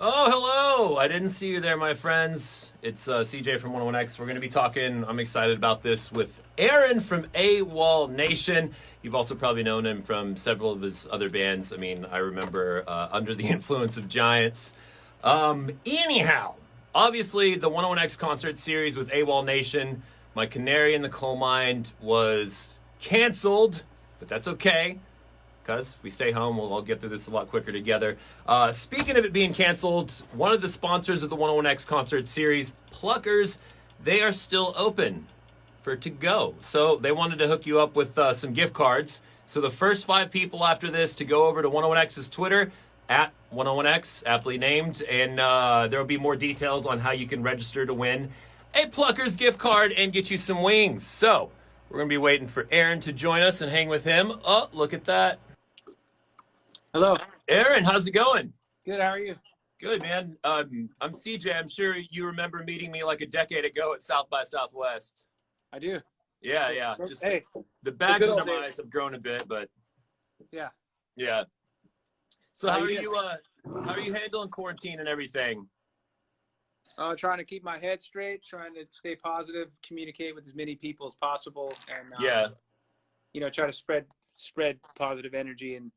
Oh, hello! I didn't see you there, my friends. It's CJ from 101X. We're going to be talking, I'm excited about this, with Aaron from AWOLNATION. You've also probably known him from several of his other bands. I mean, I remember Under the Influence of Giants. Anyhow, obviously, the 101X concert series with AWOLNATION, my canary in the coal mine, was canceled, but that's okay. Because if we stay home, we'll all get through this a lot quicker together. Speaking of it being canceled, one of the sponsors of the 101X concert series, Pluckers, they are still open for to go. So they wanted to hook you up with some gift cards. So the first 5 people after this to go over to 101X's Twitter, at 101X, aptly named, and there will be more details on how you can register to win a Pluckers gift card and get you some wings. So we're going to be waiting for Aaron to join us and hang with him. Oh, look at that. Hello. Aaron, how's it going? Good. How are you? Good, man. I'm CJ. I'm sure you remember meeting me like a decade ago at South by Southwest. I do. Yeah. Just hey, the bags good in old my days. eyes have grown a bit, but Yeah. yeah. So How how are you you? How are you handling quarantine and everything? Trying to keep my head straight, trying to stay positive, communicate with as many people as possible, and Yeah. try to spread positive energy. And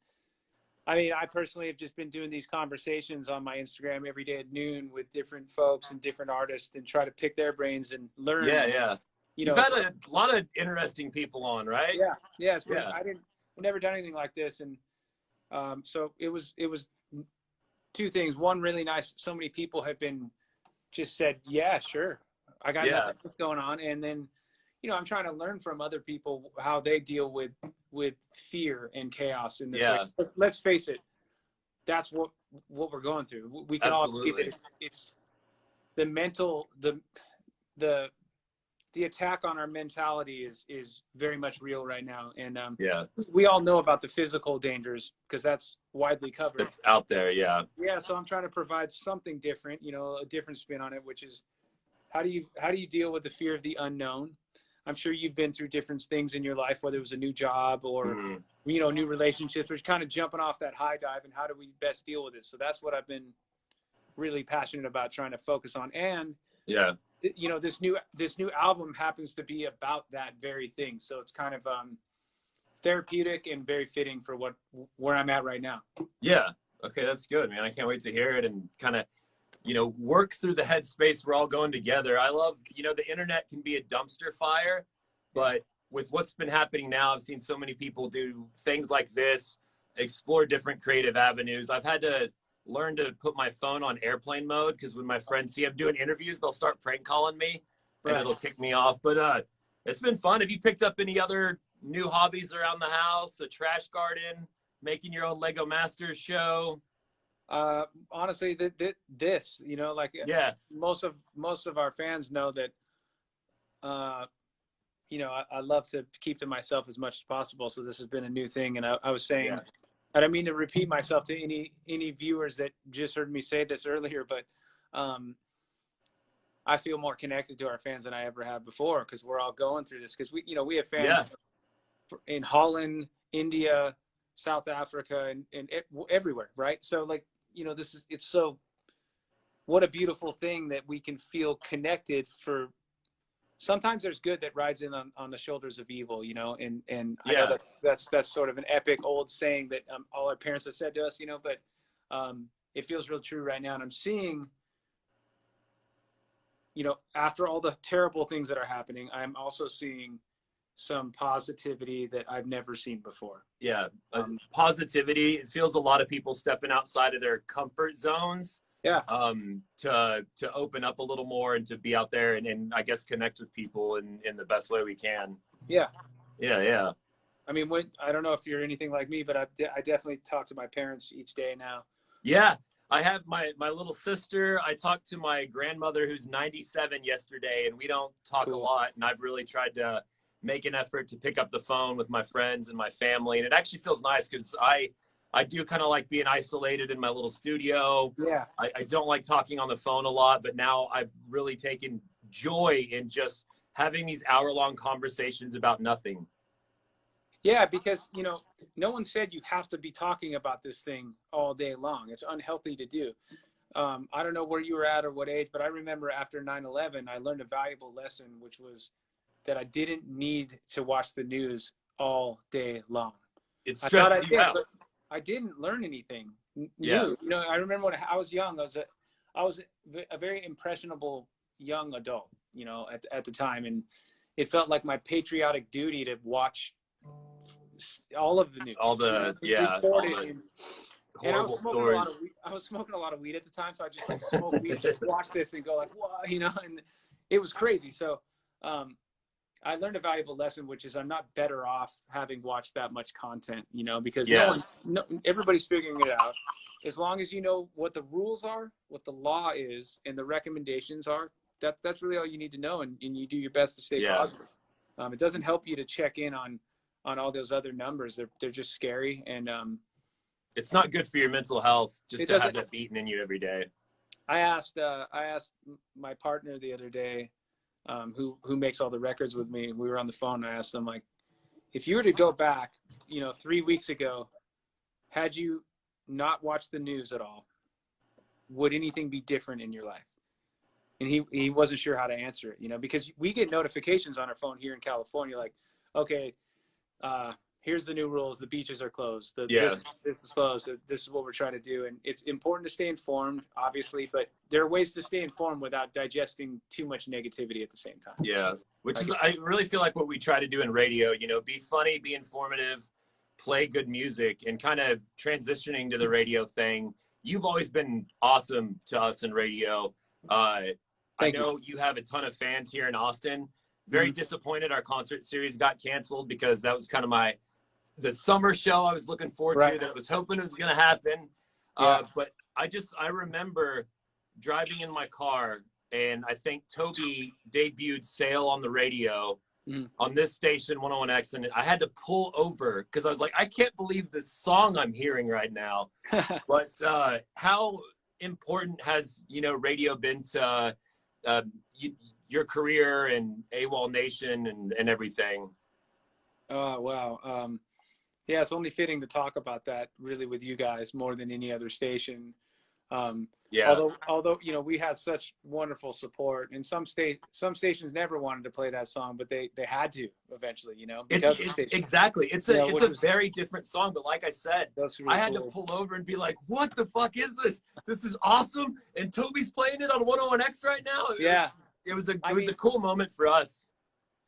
I mean, I personally have just been doing these conversations on my Instagram every day at noon with different folks and different artists, and try to pick their brains and learn. Yeah. You've had a lot of interesting people on, right? Yeah. Yeah. I've never done anything like this, and so it was 2 things. One, really nice. So many people have been just said, yeah, sure, I got nothing else going on. And then, I'm trying to learn from other people how they deal with fear and chaos in this way. Let's face it, that's what we're going through. We can all see that it's the mental, the attack on our mentality is very much real right now. And we all know about the physical dangers because that's widely covered. It's out there, yeah. Yeah, so I'm trying to provide something different, a different spin on it, which is how do you deal with the fear of the unknown? I'm sure you've been through different things in your life, whether it was a new job or new relationships, which kind of jumping off that high dive, and how do we best deal with it? So that's what I've been really passionate about trying to focus on. And this new album happens to be about that very thing. So it's kind of therapeutic and very fitting for where I'm at right now. Yeah. Okay, that's good, man. I can't wait to hear it and kind of, work through the headspace we're all going together. I love, the internet can be a dumpster fire, but with what's been happening now, I've seen so many people do things like this, explore different creative avenues. I've had to learn to put my phone on airplane mode because when my friends see I'm doing interviews, they'll start prank calling me and it'll kick me off. But it's been fun. Have you picked up any other new hobbies around the house? A trash garden, making your own Lego Masters show? Honestly, most of our fans know that I love to keep to myself as much as possible. So this has been a new thing. And I was saying, I don't mean to repeat myself to any viewers that just heard me say this earlier, but I feel more connected to our fans than I ever have before because we're all going through this. Because we have fans in Holland, India, South Africa, and everywhere, right? So what a beautiful thing that we can feel connected for. Sometimes there's good that rides in on the shoulders of evil, and I know that's sort of an epic old saying that all our parents have said to us, but it feels real true right now. And I'm seeing, after all the terrible things that are happening, I'm also seeing some positivity that I've never seen before. Yeah. Positivity. It feels a lot of people stepping outside of their comfort zones. Yeah. To open up a little more and to be out there and I guess connect with people in the best way we can. Yeah. Yeah. I mean, I don't know if you're anything like me, but I definitely talk to my parents each day now. Yeah. I have my little sister. I talked to my grandmother who's 97 yesterday, and we don't talk a lot. And I've really tried to make an effort to pick up the phone with my friends and my family. And it actually feels nice because I do kind of like being isolated in my little studio. Yeah. I don't like talking on the phone a lot, but now I've really taken joy in just having these hour-long conversations about nothing. Yeah, because, no one said you have to be talking about this thing all day long. It's unhealthy to do. I don't know where you were at or what age, but I remember after 9/11, I learned a valuable lesson, which was that I didn't need to watch the news all day long. It I thought I stresses you did, out. but I didn't learn anything Yeah. new. You know, I remember when I was young, I was a very impressionable young adult, you know, at the time. And it felt like my patriotic duty to watch all of the news, All the, yeah, all report it. the And I horrible was smoking a lot stories. of weed. I was smoking a lot of weed at the time, so I just like smoke weed, just watch this, and go like, "Whoa," you know. And it was crazy. So I learned a valuable lesson, which is I'm not better off having watched that much content, you know, because Yeah. everybody's figuring it out. As long as you know what the rules are, what the law is, and the recommendations are, that's really all you need to know, and you do your best to stay positive. It doesn't help you to check in on all those other numbers. They're just scary, and It's not good for your mental health just it to have doesn't. that beaten in you every day. I asked my partner the other day, who makes all the records with me. We were on the phone. And I asked him, like, if you were to go back, you know, 3 weeks ago, had you not watched the news at all, would anything be different in your life? And he wasn't sure how to answer it, you know, because we get notifications on our phone here in California, like, okay, here's the new rules. The beaches are closed. This is closed. This is what we're trying to do. And it's important to stay informed, obviously, but there are ways to stay informed without digesting too much negativity at the same time. Yeah. Which is, I really feel like what we try to do in radio, you know, be funny, be informative, play good music, and kind of transitioning to the radio thing. You've always been awesome to us in radio. I know you have a ton of fans here in Austin. Very disappointed our concert series got canceled, because that was kind of the summer show I was looking forward to, that I was hoping it was going to happen. But I remember driving in my car, and I think Toby debuted Sail on the radio on this station, 101X, and I had to pull over because I was like, I can't believe this song I'm hearing right now. But how important has, you know, radio been to your career and AWOLNATION and everything? Oh, wow. Yeah, it's only fitting to talk about that really with you guys more than any other station. Although you know, we had such wonderful support, and some stations never wanted to play that song, but they had to eventually, you know. Exactly. It's a very different song, but like I said, really I had to pull over and be like, what the fuck is this? This is awesome. And Toby's playing it on 101X right now. It was a cool moment for us.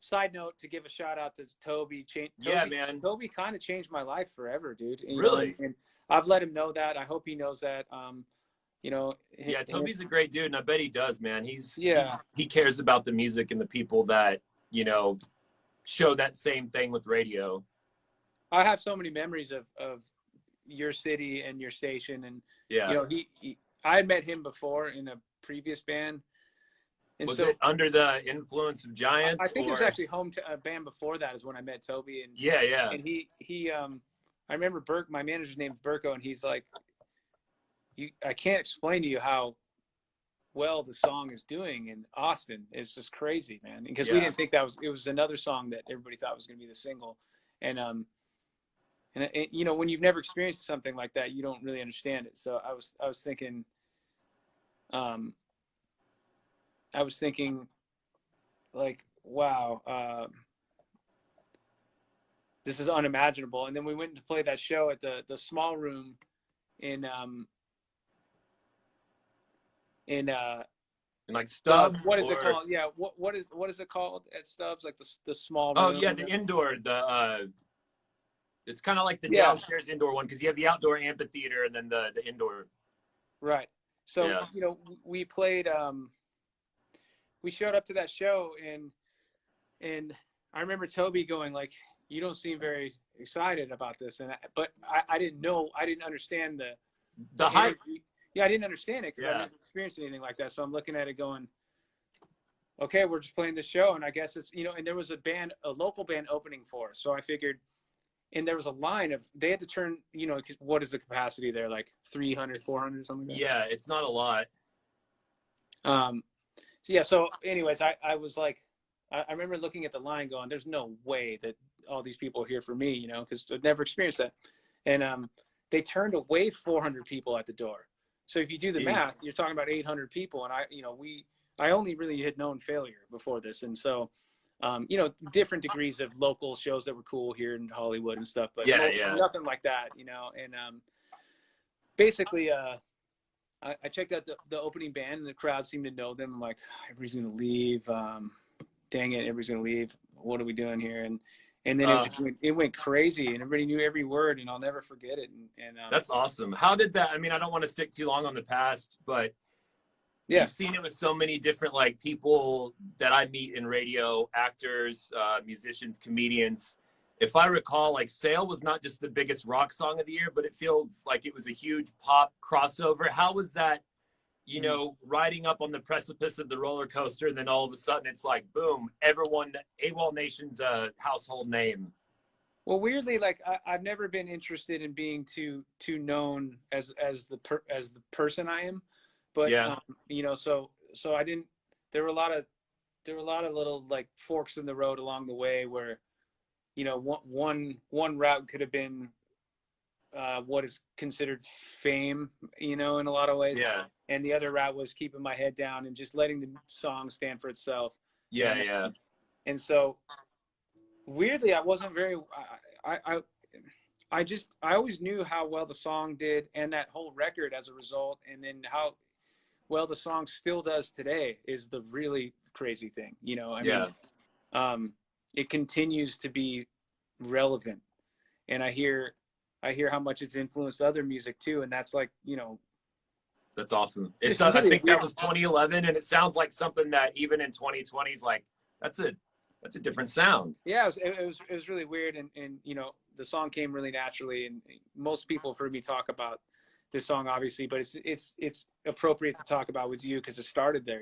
Side note, to give a shout out to Toby. Man. Toby kind of changed my life forever, dude. Really? And I've let him know that. I hope he knows that. You know. Yeah, Toby's a great dude, and I bet he does, man. He cares about the music and the people that, you know, show that same thing with radio. I have so many memories of your city and your station, and you know, I had met him before in a previous band. And was it under the influence of Giants? I think it was actually a band before that is when I met Toby. And And he I remember my manager's name is Burko, and he's like, I can't explain to you how well the song is doing in Austin. It's just crazy, man. Because we didn't think it was another song that everybody thought was going to be the single. And you know, when you've never experienced something like that, you don't really understand it. So I was thinking, like, wow, this is unimaginable. And then we went to play that show at the small room in like Stubbs. What is it called? Yeah. What is it called at Stubbs? Like the small room. Oh yeah, the indoor. It's kind of like the downstairs indoor one, because you have the outdoor amphitheater and then the indoor. Right. So you know, we played. We showed up to that show, and I remember Toby going like, "You don't seem very excited about this," but I didn't know. I didn't understand the hype. Yeah, I didn't understand it because I didn't experience anything like that. So I'm looking at it going, okay, we're just playing this show. And I guess it's, you know, and there was a local band opening for us. So I figured, and there was a line they had to turn, you know, what is the capacity there? Like 300, 400, something like that? Yeah, it's not a lot. So anyways, I was like, I remember looking at the line going, there's no way that all these people are here for me, you know, because I've never experienced that. And they turned away 400 people at the door. So if you do the Jeez. math, you're talking about 800 people. And I only really had known failure before this. And so, different degrees of local shows that were cool here in Hollywood and stuff, but nothing like that, and basically, I checked out the opening band, and the crowd seemed to know them. I'm like, everybody's going to leave. Dang it, everybody's going to leave. What are we doing here? And then it went crazy, and everybody knew every word, and I'll never forget it. And that's awesome. How did that, I mean, I don't want to stick too long on the past, but you've seen it with so many different like people that I meet in radio, actors, musicians, comedians. If I recall, like Sail was not just the biggest rock song of the year, but it feels like it was a huge pop crossover. How was that, riding up on the precipice of the roller coaster, and then all of a sudden it's like, boom, everyone, AWOLNATION's a household name. Well, weirdly, like I've never been interested in being too known as the person I am, but so I didn't. There were a lot of little like forks in the road along the way where, one route could have been what is considered fame, in a lot of ways. Yeah. And the other route was keeping my head down and just letting the song stand for itself. Yeah. And so weirdly, I wasn't very, I always knew how well the song did and that whole record as a result. And then how well the song still does today is the really crazy thing, it continues to be relevant. And I hear how much it's influenced other music too. And that's like, that's awesome. It's I really think weird. that was 2011, and it sounds like something that even in 2020 is like, that's a different sound. Yeah, it was really weird, and the song came really naturally, and most people have heard me talk about this song, obviously, but it's appropriate to talk about with you because it started there,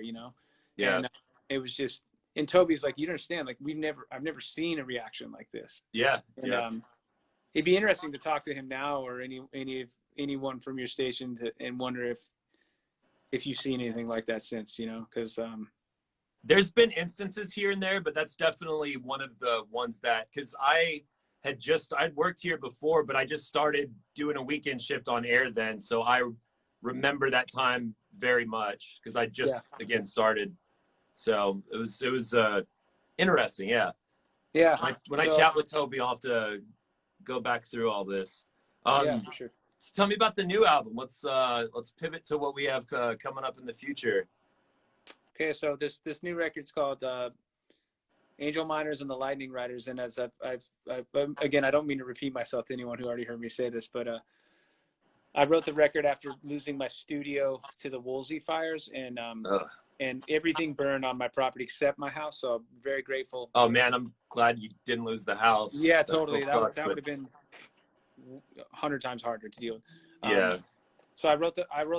Yeah. And it was just, and Toby's like, you don't understand, like I've never seen a reaction like this. Yeah. And, it'd be interesting to talk to him now or anyone from your station and wonder if you've seen anything like that since, because there's been instances here and there, but that's definitely one of the ones that, because I'd worked here before, but I just started doing a weekend shift on air then. So I remember that time very much because I just, again, started. So it was interesting. Yeah. Yeah. When I chat with Toby, I'll have to go back through all this. Yeah, for sure. So tell me about the new album. Let's pivot to what we have coming up in the future. Okay, so this new record's called Angel Miners and the Lightning Riders, and as I've again, I don't mean to repeat myself to anyone who already heard me say this, but I wrote the record after losing my studio to the Woolsey fires, and everything burned on my property except my house. So I'm very grateful. Oh man, I'm glad you didn't lose the house. Yeah, totally. That would have been 100 times harder to deal with. Yeah. So I wrote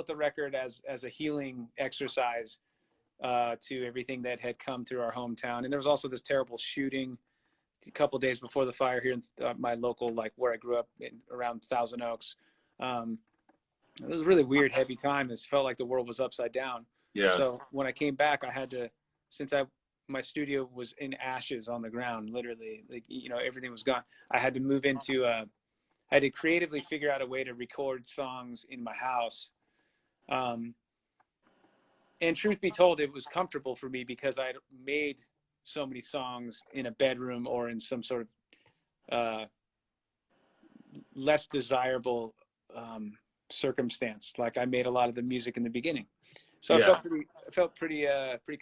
the record as a healing exercise to everything that had come through our hometown. And there was also this terrible shooting a couple of days before the fire here in my local, like where I grew up around Thousand Oaks. It was a really weird, heavy time. It felt like the world was upside down. Yeah. So when I came back, I had to, since my studio was in ashes on the ground, literally, like, everything was gone. I had to move into, I had to creatively figure out a way to record songs in my house. And truth be told, it was comfortable for me because I made so many songs in a bedroom or in some sort of less desirable circumstance. Like I made a lot of the music in the beginning. So I felt pretty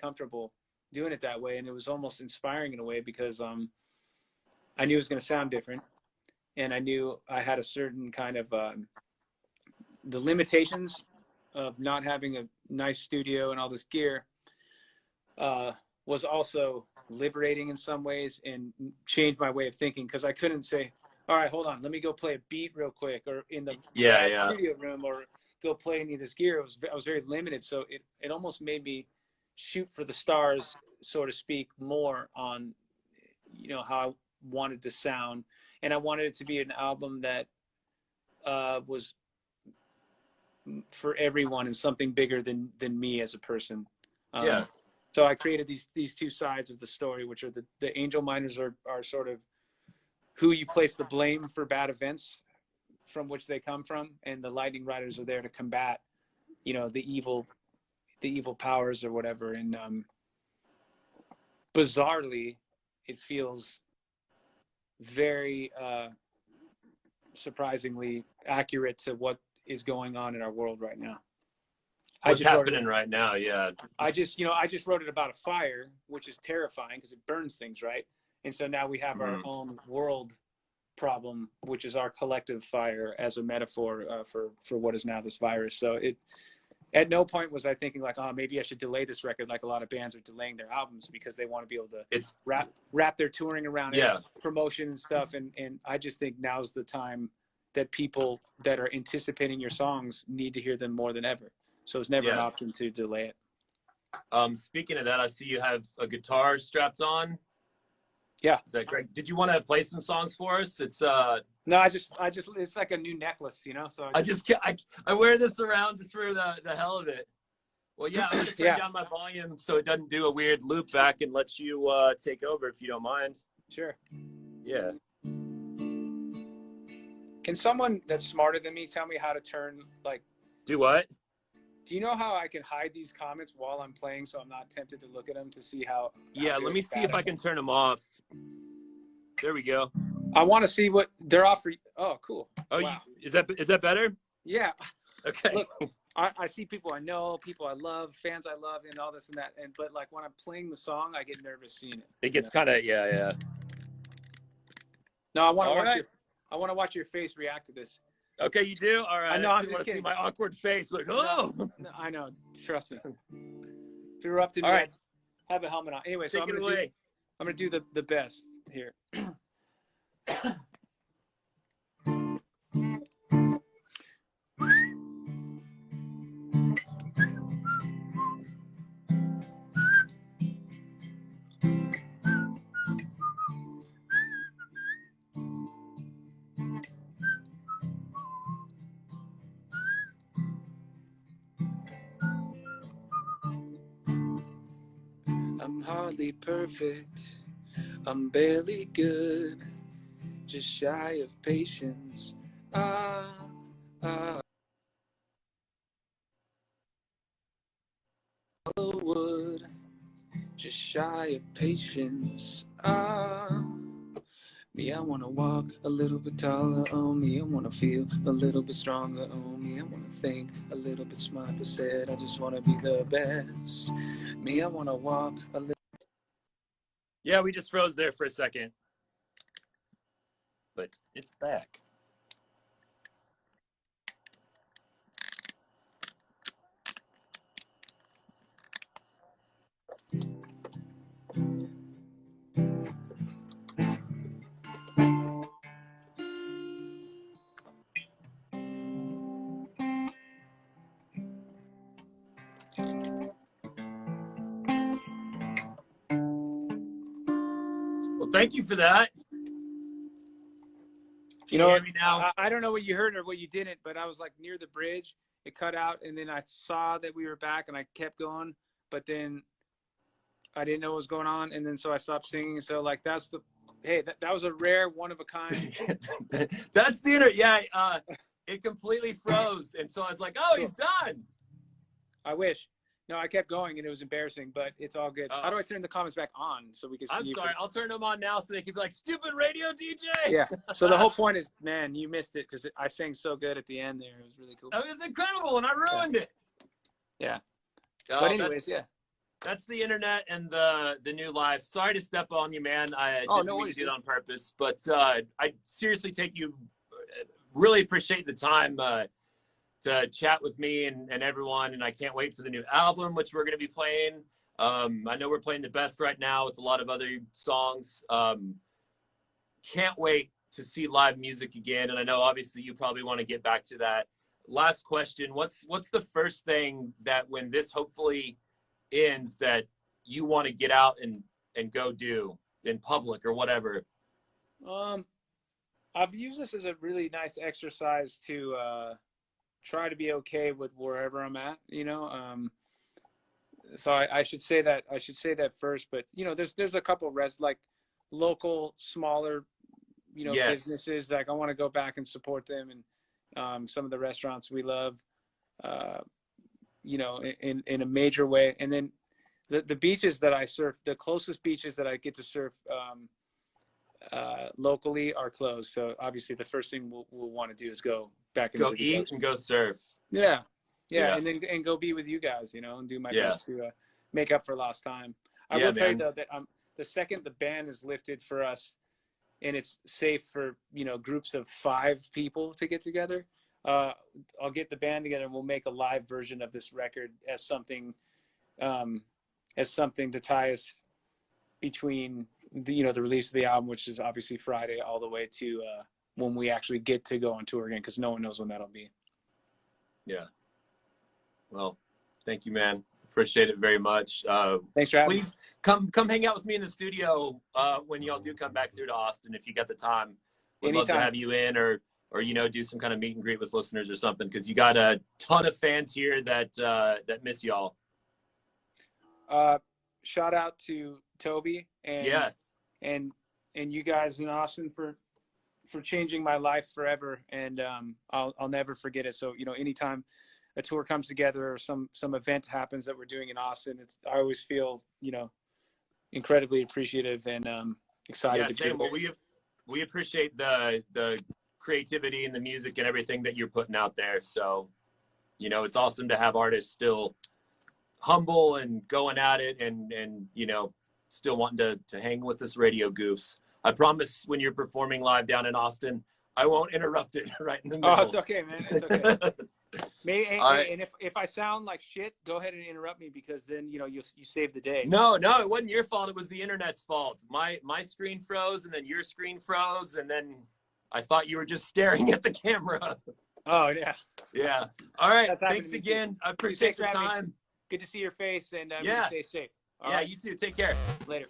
comfortable doing it that way. And it was almost inspiring in a way because I knew it was going to sound different. And I knew I had a certain kind of the limitations of not having a nice studio and all this gear was also liberating in some ways and changed my way of thinking because I couldn't say, all right, hold on, let me go play a beat real quick or in the studio room or go play any of this gear. I was very limited. So it almost made me shoot for the stars, so to speak, more on, how I wanted to sound. And I wanted it to be an album that was for everyone and something bigger than me as a person. So I created these two sides of the story, which are the Angel Miners are sort of who you place the blame for bad events from which they come from, and the Lightning Riders are there to combat you know, the evil powers or whatever. And bizarrely, it feels very surprisingly accurate to what is going on in our world right now. What's happening right now? Yeah. I just wrote it about a fire, which is terrifying because it burns things, right? And so now we have our own world problem, which is our collective fire, as a metaphor for what is now this virus. So it, at no point was I thinking like, oh, maybe I should delay this record, like a lot of bands are delaying their albums because they want to be able to wrap their touring around it, promotion and stuff. And I just think now's the time that people that are anticipating your songs need to hear them more than ever. So it's never an option to delay it. Speaking of that, I see you have a guitar strapped on. Yeah. Is that correct? Did you want to play some songs for us? It's no, I just it's like a new necklace, you know. So I wear this around just for the hell of it. Well, yeah, I'm gonna turn down my volume so it doesn't do a weird loop back and let you take over if you don't mind. Sure. Yeah. Can someone that's smarter than me tell me how to turn do what? Do you know how I can hide these comments while I'm playing so I'm not tempted to look at them to see how yeah, let me see if I can turn them off. There we go. I want to see what they're offering. Oh, cool. Oh, wow. Is that better? Yeah. Okay. Look, I see people I know, people I love, fans I love, and all this and that. But like when I'm playing the song, I get nervous seeing it. It gets kind of yeah. No, I want to watch your face react to this. Okay, you do? All right. I know, I I'm just kidding. see my awkward face. Like, oh! No, I know. Trust me. If you're up to me, all right. I'd have a helmet on. Anyway, so I'm going to do the best here. I'm hardly perfect, I'm barely good, just shy of patience. Wood, just shy of patience. Me, I wanna walk a little bit taller. Oh, me, I wanna feel a little bit stronger. Oh, me, I wanna think a little bit smarter. Said I just wanna be the best. Me, I wanna walk a little. Yeah, we just froze there for a second, but it's back. Well, thank you for that. You know, now? I don't know what you heard or what you didn't, but I was like near the bridge. It cut out, and then I saw that we were back, and I kept going, but then I didn't know what was going on, and then so I stopped singing. So like that was a rare, one of a kind. That's theater. Yeah, it completely froze, and so I was like, "Oh, he's done." I wish. No, I kept going, and it was embarrassing, but it's all good. How do I turn the comments back on so we can see? I'm sorry. I'll turn them on now so they can be like, "Stupid radio DJ." Yeah. So the whole point is, man, you missed it because I sang so good at the end there. It was really cool. It was incredible, and I ruined it. Yeah. But anyways, that's the internet and the new life. Sorry to step on you, man. I didn't mean to do it on purpose, but I seriously really appreciate the time to chat with me and everyone, and I can't wait for the new album, which we're going to be playing. I know we're playing the best right now with a lot of other songs. Can't wait to see live music again, and I know obviously you probably want to get back to that. Last question, what's the first thing that when this hopefully ends that you want to get out and go do in public or whatever? I've used this as a really nice exercise to try to be okay with wherever I'm at, you know. So I should say that first, but you know, there's a couple of like local smaller, you know, businesses, like I want to go back and support them, and some of the restaurants we love, you know, in a major way. And then the beaches that I surf, the closest beaches that I get to surf locally are closed. So obviously the first thing we'll want to do is go back into Go the eat ocean. and go surf. Yeah. Yeah. And then go be with you guys, you know, and do my Yeah. best to make up for lost time. I Yeah, will tell you man. though that the second the ban is lifted for us and it's safe for, you know, groups of 5 people to get together, I'll get the band together and we'll make a live version of this record as something to tie us between the, you know, the release of the album, which is obviously Friday, all the way to when we actually get to go on tour again, because no one knows when that'll be. Yeah. Well, thank you, man. Appreciate it very much. Thanks for having me. Please come hang out with me in the studio when y'all do come back through to Austin if you got the time. Would love to have you in, or you know, do some kind of meet and greet with listeners or something, because you got a ton of fans here that miss y'all. Shout out to Toby and you guys in Austin for changing my life forever, and I'll never forget it. So, you know, anytime a tour comes together or some event happens that we're doing in Austin, I always feel, you know, incredibly appreciative and excited. Yeah, same. Well, we appreciate the creativity and the music and everything that you're putting out there. So, you know, it's awesome to have artists still humble and going at it, and you know, still wanting to hang with us radio goofs. I promise when you're performing live down in Austin, I won't interrupt it right in the middle. Oh, it's okay, man. It's okay. Maybe, right. And if I sound like shit, go ahead and interrupt me, because then, you know, you save the day. No, it wasn't your fault. It was the internet's fault. My screen froze, and then your screen froze, and then I thought you were just staring at the camera. Oh, yeah. Yeah. All right. That's Thanks again. too. I appreciate the Thanks for having me. time. Good to see your face, and yeah. Stay safe. All right. You too. Take care. Later.